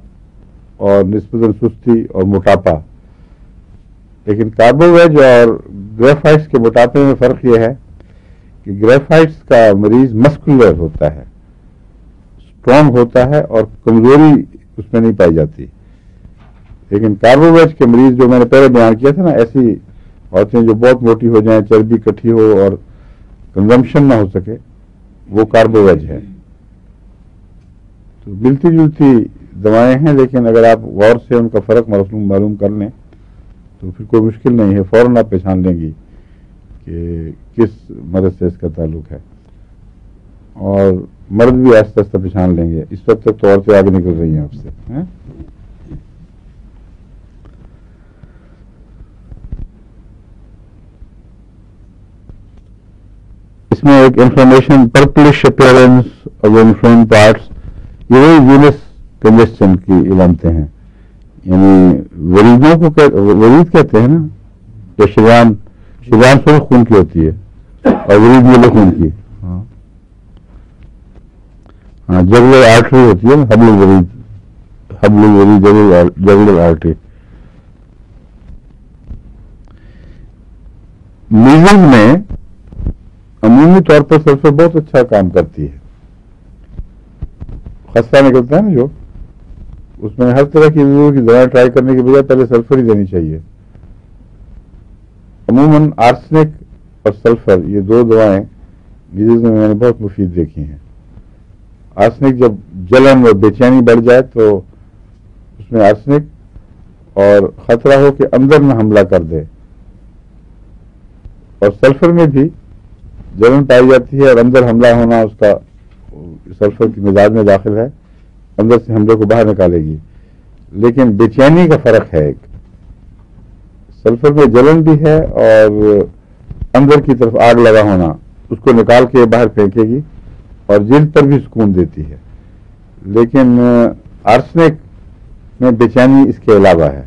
S1: اور نسبتاً سستی اور موٹاپا. لیکن کاربوویج اور گریفائٹس کے موٹاپے میں فرق یہ ہے کہ گریفائٹس کا مریض مسکولر ہوتا ہے, اسٹرانگ ہوتا ہے اور کمزوری اس میں نہیں پائی جاتی. لیکن کاربوویج کے مریض جو میں نے پہلے بیان کیا تھا نا, ایسی عورتیں جو بہت موٹی ہو جائیں, چربی اکٹھی ہو اور کنزمپشن نہ ہو سکے, وہ کاربوویج ہے. تو ملتی جلتی دوائیں ہیں, لیکن اگر آپ غور سے ان کا فرق معلوم کر لیں تو پھر کوئی مشکل نہیں ہے, فوراً آپ پہچان لیں گی کہ کس مرض سے اس کا تعلق ہے. اور مرد بھی آہستہ آہستہ پہچان لیں گے. اس وقت تک تو عورتیں آگے نکل رہی ہیں آپ سے. اس میں ایک انفارمیشن پرپلش اپیئرنس آف انفلوئنگ پارٹس, یہ وہی وینس کنجسشن کی علامتیں ہیں. یعنی وریدوں کو ورید کہتے ہیں نا, یا شریان سرخ خون کی ہوتی ہے اور ورید نیلے خون کی. ہاں جگولر آرٹری ہوتی ہے نا, حبل الورید جگولر آرٹری. میزلز میں عمومی طور پر سلفر بہت اچھا کام کرتی ہے. خستہ نکلتا ہے نا جو, اس میں ہر طرح کی دوائیں ٹرائی کرنے کے بجائے پہلے سلفر ہی دینی چاہیے. عموماً آرسنک اور سلفر یہ 2 دوائیں میزلز میں نے بہت مفید دیکھی ہیں. آرسنک جب جلن اور بے چینی بڑھ جائے تو اس میں آرسنک اور خطرہ ہو کہ اندر نہ حملہ کر دے, اور سلفر میں بھی جلن پائی جاتی ہے اور اندر حملہ ہونا اس کا سلفر کی مزاج میں داخل ہے, اندر سے حملے کو باہر نکالے گی. لیکن بے چینی کا فرق ہے, ایک سلفر میں جلن بھی ہے اور اندر کی طرف آگ لگا ہونا, اس کو نکال کے باہر پھینکے گی اور جلد پر بھی سکون دیتی ہے. لیکن آرسنک میں بے چینی اس کے علاوہ ہے.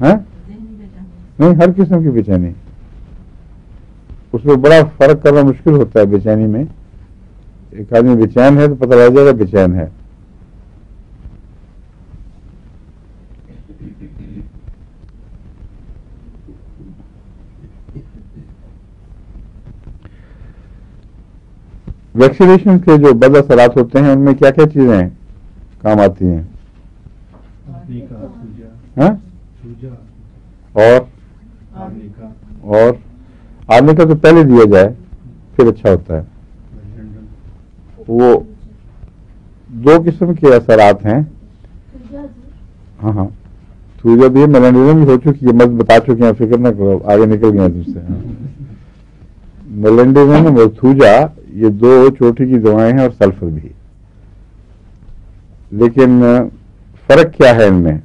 S1: نہیں, ہر قسم کی بے چینی, اس میں بڑا فرق کرنا مشکل ہوتا ہے. بے چینی میں ایک آدمی بے چین ہے تو پتہ لگ جائے گا بے چین ہے. ویکسینیشن کے جو بد اثرات ہوتے ہیں ان میں کیا کیا چیزیں کام آتی ہیں؟ اور آرنے کا تو پہلے دیا جائے پھر اچھا ہوتا ہے. وہ 2 قسم کے اثرات ہیں. ہاں سوجا بھی ہے, میلینڈرم بھی ہو چکی ہے, مت بتا چکے ہیں, فکر نہ کرو, آگے نکل گئے تم سے. میلینڈرم اور تھوجا یہ 2 چوٹی کی دوائیں ہیں اور سلفر بھی. لیکن فرق کیا ہے ان میں؟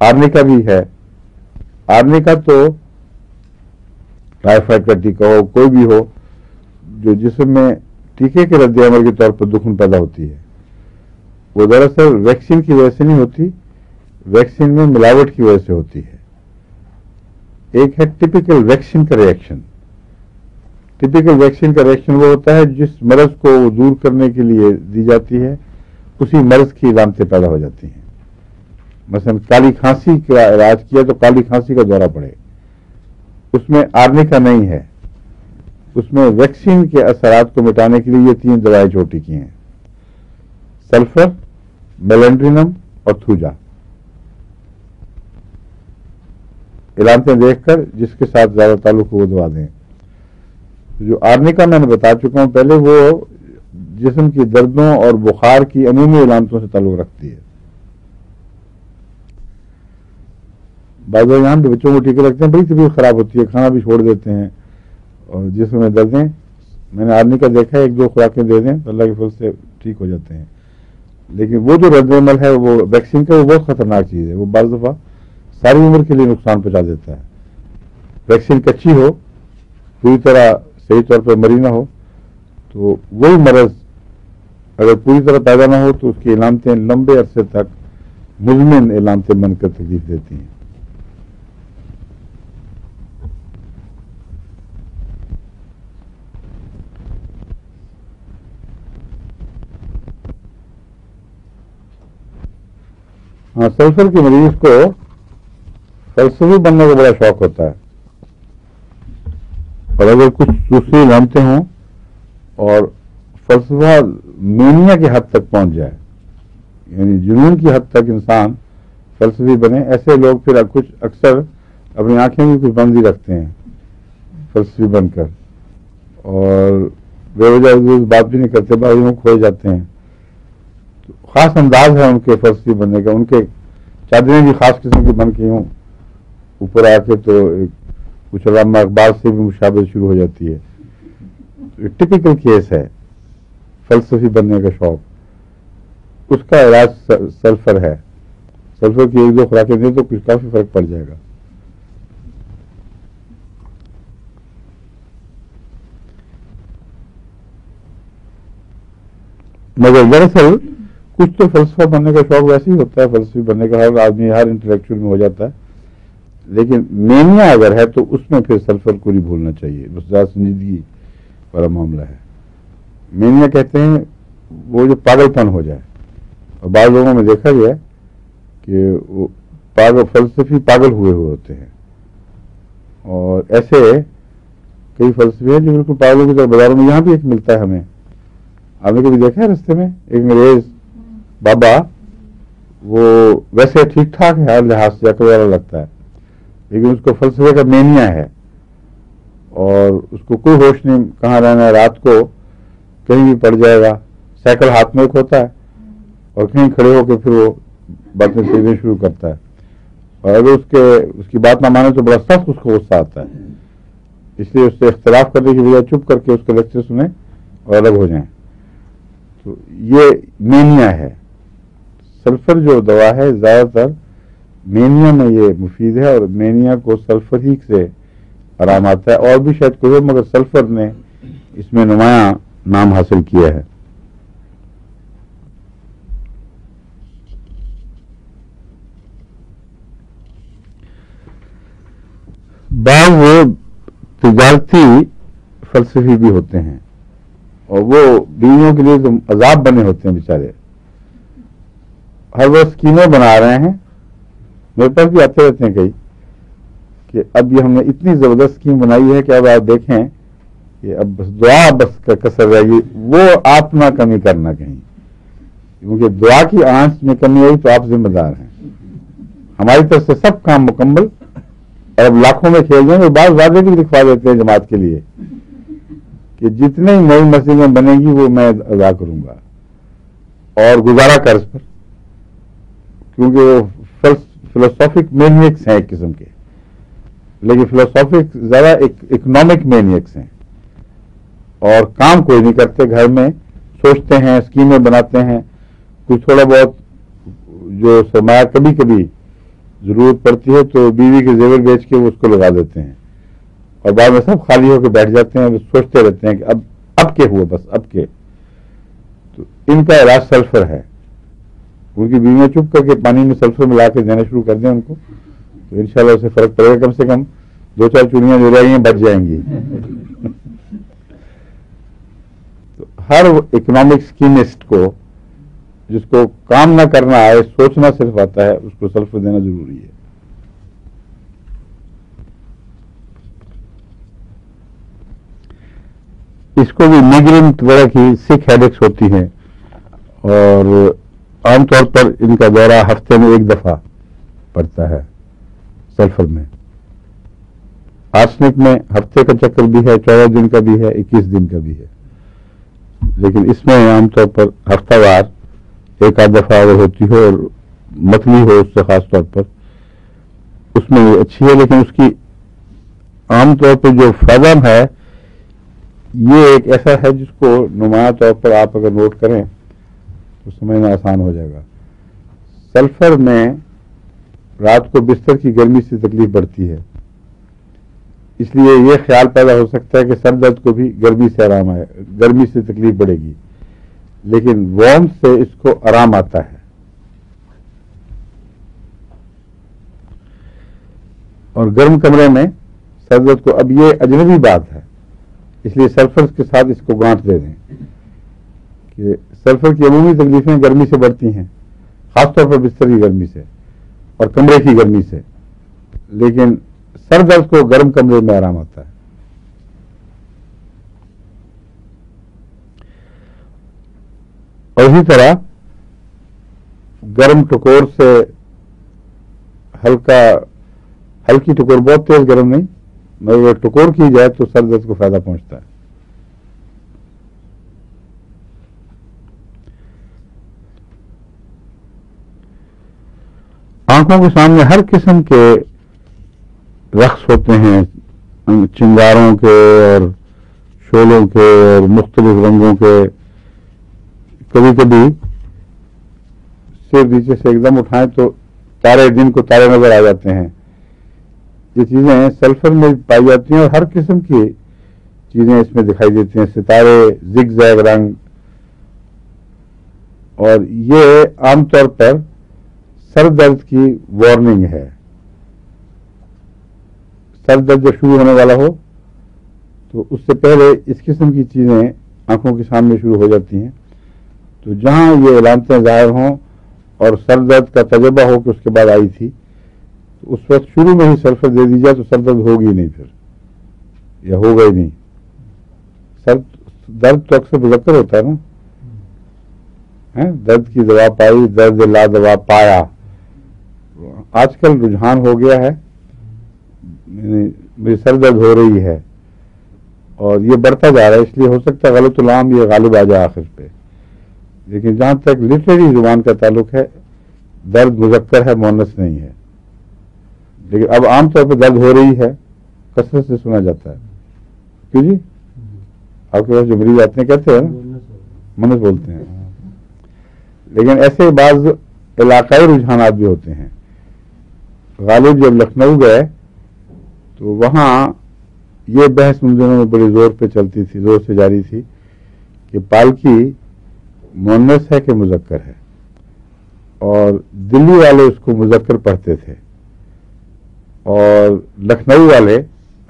S1: آرنے کا بھی ہے. آرنے کا تو ٹائیفائڈ کا ٹیکا ہو, کوئی بھی ہو, جو جسم میں ٹیکے کے رد عمل کے طور پر دکھن پیدا ہوتی ہے, وہ دراصل ویکسین کی وجہ سے نہیں ہوتی. ویکسین میں ملاوٹ کی وجہ سے ہوتی ہے. ایک ہے ٹپیکل ویکسین کا ریئیکشن. ٹپیکل ویکسین کا ریئیکشن وہ ہوتا ہے جس مرض کو وہ دور کرنے کے لیے دی جاتی ہے اسی مرض کی علامتیں پیدا ہو جاتی ہیں. مثلا کالی کھانسی کا علاج کیا تو کالی کھانسی کا دورہ پڑے, اس میں آرنیکا نہیں ہے, اس میں ویکسین کے اثرات کو مٹانے کے لیے یہ 3 دوائیں چھوٹی کی ہیں, سلفر, میلینڈرینم اور تھوجا. علامتیں دیکھ کر جس کے ساتھ زیادہ تعلق ہو وہ دوا دیں. جو آرنیکا میں نے بتا چکا ہوں پہلے, وہ جسم کی دردوں اور بخار کی عمومی علامتوں سے تعلق رکھتی ہے. بعض لوگ یہاں بھی بچوں کو ٹیکے لگتے ہیں, بڑی طبیعت خراب ہوتی ہے, کھانا بھی چھوڑ دیتے ہیں اور جسم میں دردیں. میں نے آرنیکا دیکھا ہے, 1-2 خوراکیں دے دیں تو اللہ کے فضل سے ٹھیک ہو جاتے ہیں. لیکن وہ جو رد عمل ہے وہ ویکسین کا, وہ بہت خطرناک چیز ہے. وہ بعض دفعہ ساری عمر کے لیے نقصان پہنچا دیتا ہے. ویکسین کچی ہو, پوری طرح صحیح طور پر مری نہ ہو, تو وہی مرض اگر پوری طرح پیدا نہ ہو تو اس کی علامتیں لمبے عرصے تک مزمن علامتیں بن کر تکلیف دیتی ہیں. ہاں, سلفر کے مریض کو فلسفی بننے کا بڑا شوق ہوتا ہے, اور اگر کچھ دوسری علامتیں ہوں اور فلسفہ مینیا کی حد تک پہنچ جائے, یعنی جنون کی حد تک انسان فلسفی بنے, ایسے لوگ پھر کچھ اکثر اپنی آنکھیں بھی کچھ بند ہی رکھتے ہیں فلسفی بن کر, اور بے وجہ بات بھی نہیں کرتے, بعض لوگ کھوئے جاتے ہیں. خاص انداز ہے ان کے فلسفی بننے کا, ان کے چادریں بھی خاص قسم کی بن کے ہوں اوپر آ کے تو کچھ علامہ اقبال سے بھی مشابہت شروع ہو جاتی ہے. ٹپیکل کیس ہے فلسفی بننے کا شوق. اس کا علاج سلفر ہے. سلفر کی 1-2 خوراکیں دیں تو کچھ کافی فرق پڑ جائے گا. مگر دراصل کچھ تو فلسفہ بننے کا شوق ویسے ہی ہوتا ہے, فلسفی بننے کا ہر آدمی ہر انٹلیکچوئل میں ہو جاتا ہے, لیکن مینیا اگر ہے تو اس میں پھر سلفر کو نہیں بھولنا چاہیے. بس زیادہ سنجیدگی والا معاملہ ہے. مینیا کہتے ہیں وہ جو پاگل پن ہو جائے, اور بعض لوگوں میں دیکھا گیا کہ وہ فلسفی پاگل ہوئے ہوتے ہیں, اور ایسے کئی فلسفے ہیں جو بالکل پاگلوں کی طرح بازاروں میں, یہاں بھی ایک ملتا ہے ہمیں. آپ نے کبھی دیکھا ہے رستے میں ایک انگریز بابا, وہ ویسے ٹھیک ٹھاک ہے ہر لحاظ سے, عقل والا لگتا ہے, لیکن اس کو فلسفے کا مینیا ہے, اور اس کو کوئی ہوش نہیں کہاں رہنا ہے, رات کو کہیں بھی پڑ جائے گا. سائیکل ہاتھ میں ایک ہوتا ہے اور کہیں کھڑے ہو کے پھر وہ باتیں کرنا شروع کرتا ہے, اور اگر اس کی بات نہ مانے تو بڑا سخت اس کو غصہ آتا ہے. اس لیے اس سے اختلاف کرنے کی بجائے چپ کر کے اس کے لیکچر سنیں اور الگ ہو جائیں. تو یہ مینیا ہے. سلفر جو دوا ہے زیادہ تر مینیا میں یہ مفید ہے, اور مینیا کو سلفر ہی سے آرام آتا ہے. اور بھی شاید کوئی ہو, مگر سلفر نے اس میں نمایاں نام حاصل کیا ہے. بعض وہ تجارتی فلسفی بھی ہوتے ہیں, اور وہ بیویوں کے لیے تو عذاب بنے ہوتے ہیں بیچارے. ہر وہ اسکیمیں بنا رہے ہیں, میرے پاس بھی آتے رہتے ہیں کئی, کہ اب یہ ہم نے اتنی زبردست اسکیم بنائی ہے کہ اب آپ دیکھیں کہ اب بس دعا بس کا کثر رہے گی, وہ آپ نہ کمی کرنا کہیں, کیونکہ دعا کی آنچ میں کمی ہوئی تو آپ ذمہ دار ہیں. ہماری طرف سے سب کام مکمل, اور اب لاکھوں میں کھیل جائیں. بعض وعدے بھی لکھوا دیتے ہیں جماعت کے لیے کہ جتنے نئی مسجدیں بنے گی وہ میں ادا کروں گا, اور گزارا قرض پر, کیونکہ وہ فلسافک مینیکس ہیں ایک قسم کے, لیکن فلسافک زیادہ اکنامک مینیکس ہیں, اور کام کوئی نہیں کرتے. گھر میں سوچتے ہیں, اسکیمیں بناتے ہیں, کچھ تھوڑا بہت جو سرمایہ کبھی کبھی ضرورت پڑتی ہے تو بیوی کے زیور بیچ کے وہ اس کو لگا دیتے ہیں, اور بعد میں سب خالی ہو کے بیٹھ جاتے ہیں, سوچتے رہتے ہیں کہ اب کے ہوئے, بس اب کے. تو ان کا علاج سلفر ہے, ان کی بیویاں چپ کر کے پانی میں سلفر ملا کے دینا شروع کر دیں ان کو، تو انشاءاللہ اسے فرق پڑے گا، کم سے کم 2-4 چوڑیاں جو رہ گئی ہیں بچ جائیں گی. تو ہر اکنامک اسکیمسٹ کو، جس کو کام نہ کرنا آئے، سوچنا صرف آتا ہے، اس کو سلفر دینا ضروری ہے. اس کو بھی میگرین وغیرہ کی سکھ ہیڈکس ہوتی ہیں، اور عام طور پر ان کا دورہ ہفتے میں 1 دفعہ پڑتا ہے. سلفر میں، آرسنک میں ہفتے کا چکر بھی ہے، 14 دن کا بھی ہے، 21 دن کا بھی ہے، لیکن اس میں عام طور پر ہفتہ وار 1 دفعہ اگر ہوتی ہو اور متلی ہو اس سے خاص طور پر، اس میں یہ اچھی ہے. لیکن اس کی عام طور پہ جو فائدہ ہے، یہ ایک ایسا ہے جس کو نمایاں طور پر آپ اگر نوٹ کریں تو سمجھنا آسان ہو جائے گا. سلفر میں رات کو بستر کی گرمی سے تکلیف بڑھتی ہے، اس لیے یہ خیال پیدا ہو سکتا ہے کہ سر درد کو بھی گرمی سے آرام آئے، گرمی سے تکلیف بڑھے گی، لیکن وارم سے اس کو آرام آتا ہے. اور گرم کمرے میں سر درد کو، اب یہ اجنبی بات ہے، اس لیے سلفر کے ساتھ اس کو گانٹھ دے دیں کہ سلفر کی عمومی تکلیفیں گرمی سے بڑھتی ہیں، خاص طور پر بستر کی گرمی سے اور کمرے کی گرمی سے، لیکن سر درد کو گرم کمرے میں آرام آتا ہے. اور اسی طرح گرم ٹکور سے ہلکی ٹکور، بہت تیز گرم نہیں، مگر اگر ٹکور کی جائے تو سر درد کو فائدہ پہنچتا ہے. آنکھوں کے سامنے ہر قسم کے رقص ہوتے ہیں، چنگاروں کے اور شولوں کے اور مختلف رنگوں کے. کبھی کبھی سر نیچے سے ایک دم اٹھائیں تو تارے، دن کو تارے نظر آ جاتے ہیں. یہ چیزیں سلفر میں پائی جاتی ہیں اور ہر قسم کی چیزیں اس میں دکھائی دیتی ہیں، ستارے، زگ زیگ رنگ. اور یہ عام طور پر سر درد کی وارننگ ہے. سر درد جب شروع ہونے والا ہو تو اس سے پہلے اس قسم کی چیزیں آنکھوں کے سامنے شروع ہو جاتی ہیں. تو جہاں یہ علامتیں ظاہر ہوں اور سر درد کا تجربہ ہو کہ اس کے بعد آئی تھی، تو اس وقت شروع میں ہی سلفر دے دی جائے تو سر درد ہوگی نہیں، پھر یا ہوگا ہی نہیں. سر درد تو اکثر مذکر ہوتا ہے نا، درد کی دوا پائی، درد لا دوا پایا. آج کل رجحان ہو گیا ہے میری سر درد ہو رہی ہے، اور یہ بڑھتا جا رہا ہے. اس لیے ہو سکتا ہے غلط العام یہ غالب آ جائے آخر پہ. لیکن جہاں تک لٹریری زبان کا تعلق ہے، درد مذکر ہے، مؤنث نہیں ہے. لیکن اب عام طور پہ درد ہو رہی ہے کثرت سے سنا جاتا ہے. کیوں جی؟ آپ کے پاس جو مریض آتے ہیں کہتے ہیں مؤنث بولتے ہیں. لیکن ایسے بعض علاقائی رجحانات بھی ہوتے ہیں. غالب جب لکھنؤ گئے تو وہاں یہ بحث ان دنوں میں بڑے زور پہ چلتی تھی، زور سے جاری تھی کہ پالکی مؤنث ہے کہ مذکر ہے. اور دلی والے اس کو مذکر پڑھتے تھے اور لکھنؤ والے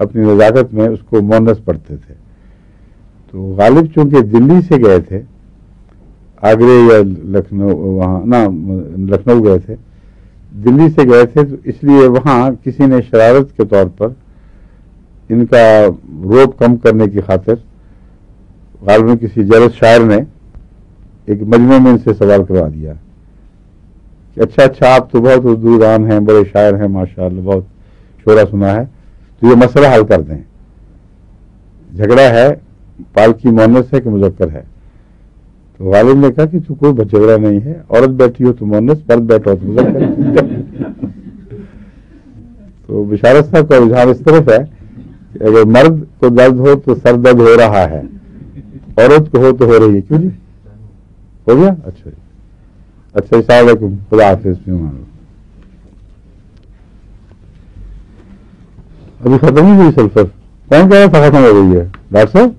S1: اپنی نزاکت میں اس کو مؤنث پڑھتے تھے. تو غالب چونکہ دلی سے گئے تھے، آگرے یا لکھنؤ، وہاں نہ لکھنؤ گئے تھے، دلی سے گئے تھے، تو اس لیے وہاں کسی نے شرارت کے طور پر ان کا روب کم کرنے کی خاطر غالباً کسی جرس شاعر نے ایک مجمع میں ان سے سوال کروا دیا کہ اچھا آپ تو بہت اردو دان ہیں، بڑے شاعر ہیں، ماشاءاللہ بہت شعرا سنا ہے، تو یہ مسئلہ حل کر دیں. جھگڑا ہے، پالکی مؤنث ہے کہ مذکر ہے. تو غالب نے کہا کہ تو کوئی جھگڑا نہیں ہے، عورت بیٹھی ہو تو مؤنث، مرد بیٹھا ہو تو مذکر. تو بشارت صاحب کا رجحان اس طرف ہے کہ اگر مرد کو درد ہو تو سر درد ہو رہا ہے، عورت کو ہو تو ہو رہی ہے. کیوں جی؟ ہو گیا؟ اچھا جی، اچھا، السلام علیکم، خدا حافظ. ابھی ختم نہیں ہوئی سلفر؟ کون کہہ رہا تھا ختم ہو گئی ہے؟ ڈاکٹر صاحب